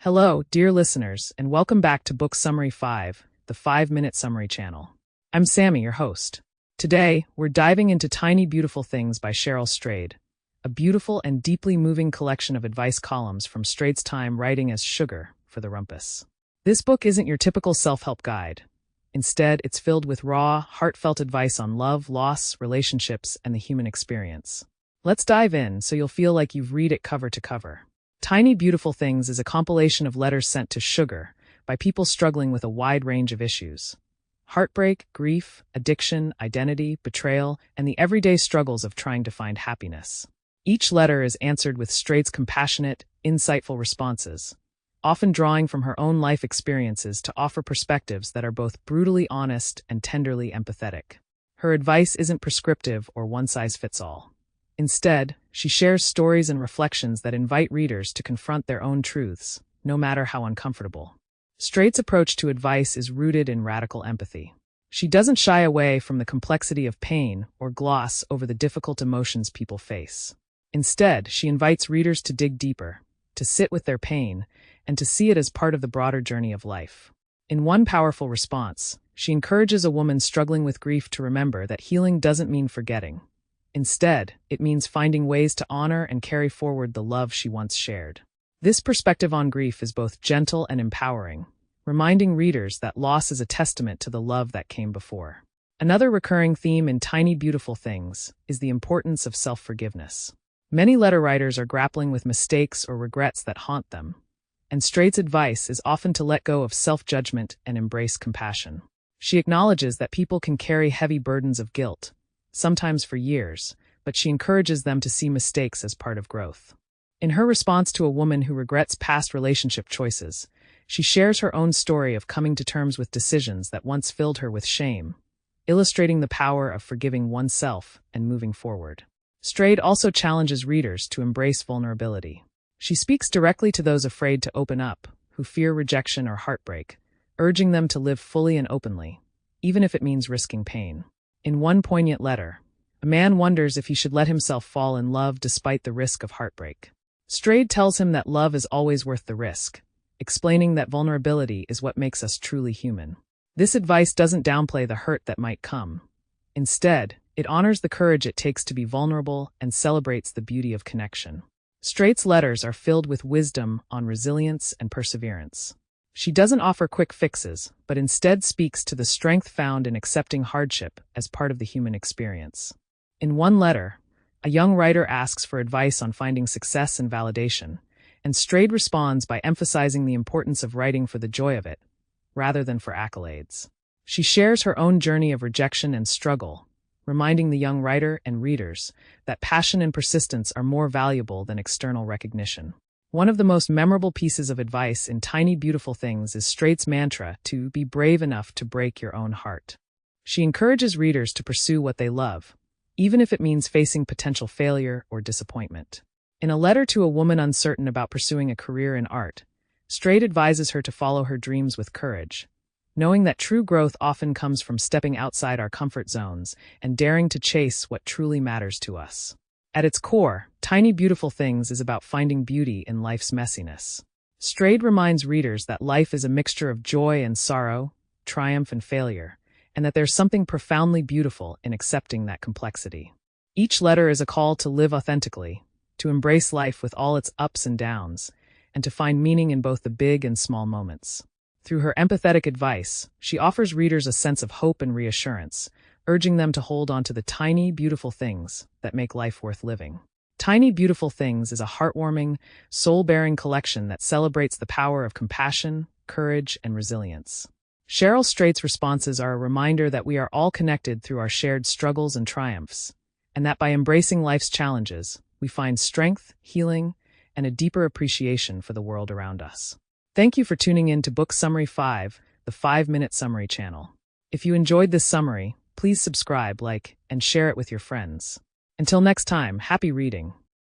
Hello, dear listeners, and welcome back to Book Summary 5, the 5-Minute Summary channel. I'm Sammy, your host. Today, we're diving into Tiny Beautiful Things by Cheryl Strayed, a beautiful and deeply moving collection of advice columns from Strayed's time writing as Sugar for the Rumpus. This book isn't your typical self-help guide. Instead, it's filled with raw, heartfelt advice on love, loss, relationships, and the human experience. Let's dive in so you'll feel like you've read it cover to cover. Tiny Beautiful Things is a compilation of letters sent to Sugar by people struggling with a wide range of issues. Heartbreak, grief, addiction, identity, betrayal, and the everyday struggles of trying to find happiness. Each letter is answered with Strayed's compassionate, insightful responses, often drawing from her own life experiences to offer perspectives that are both brutally honest and tenderly empathetic. Her advice isn't prescriptive or one-size-fits-all. Instead, she shares stories and reflections that invite readers to confront their own truths, no matter how uncomfortable. Strayed's approach to advice is rooted in radical empathy. She doesn't shy away from the complexity of pain or gloss over the difficult emotions people face. Instead, she invites readers to dig deeper, to sit with their pain, and to see it as part of the broader journey of life. In one powerful response, she encourages a woman struggling with grief to remember that healing doesn't mean forgetting. Instead, it means finding ways to honor and carry forward the love she once shared. This perspective on grief is both gentle and empowering, reminding readers that loss is a testament to the love that came before. Another recurring theme in Tiny Beautiful Things is the importance of self-forgiveness. Many letter writers are grappling with mistakes or regrets that haunt them, and Strayed's advice is often to let go of self-judgment and embrace compassion. She acknowledges that people can carry heavy burdens of guilt, sometimes for years, but she encourages them to see mistakes as part of growth. In her response to a woman who regrets past relationship choices, she shares her own story of coming to terms with decisions that once filled her with shame, illustrating the power of forgiving oneself and moving forward. Strayed also challenges readers to embrace vulnerability. She speaks directly to those afraid to open up, who fear rejection or heartbreak, urging them to live fully and openly, even if it means risking pain. In one poignant letter, a man wonders if he should let himself fall in love despite the risk of heartbreak. Strayed tells him that love is always worth the risk, explaining that vulnerability is what makes us truly human. This advice doesn't downplay the hurt that might come. Instead, it honors the courage it takes to be vulnerable and celebrates the beauty of connection. Strayed's letters are filled with wisdom on resilience and perseverance. She doesn't offer quick fixes, but instead speaks to the strength found in accepting hardship as part of the human experience. In one letter, a young writer asks for advice on finding success and validation, and Strayed responds by emphasizing the importance of writing for the joy of it, rather than for accolades. She shares her own journey of rejection and struggle, reminding the young writer and readers that passion and persistence are more valuable than external recognition. One of the most memorable pieces of advice in Tiny Beautiful Things is Strayed's mantra to be brave enough to break your own heart. She encourages readers to pursue what they love, even if it means facing potential failure or disappointment. In a letter to a woman uncertain about pursuing a career in art, Strayed advises her to follow her dreams with courage, knowing that true growth often comes from stepping outside our comfort zones and daring to chase what truly matters to us. At its core, Tiny Beautiful Things is about finding beauty in life's messiness. Strayed reminds readers that life is a mixture of joy and sorrow, triumph and failure, and that there's something profoundly beautiful in accepting that complexity. Each letter is a call to live authentically, to embrace life with all its ups and downs, and to find meaning in both the big and small moments. Through her empathetic advice, she offers readers a sense of hope and reassurance, urging them to hold on to the tiny, beautiful things that make life worth living. Tiny Beautiful Things is a heartwarming, soul-bearing collection that celebrates the power of compassion, courage, and resilience. Cheryl Strayed's responses are a reminder that we are all connected through our shared struggles and triumphs, and that by embracing life's challenges, we find strength, healing, and a deeper appreciation for the world around us. Thank you for tuning in to Book Summary 5, the 5-Minute Summary channel. If you enjoyed this summary, please subscribe, like, and share it with your friends. Until next time, happy reading.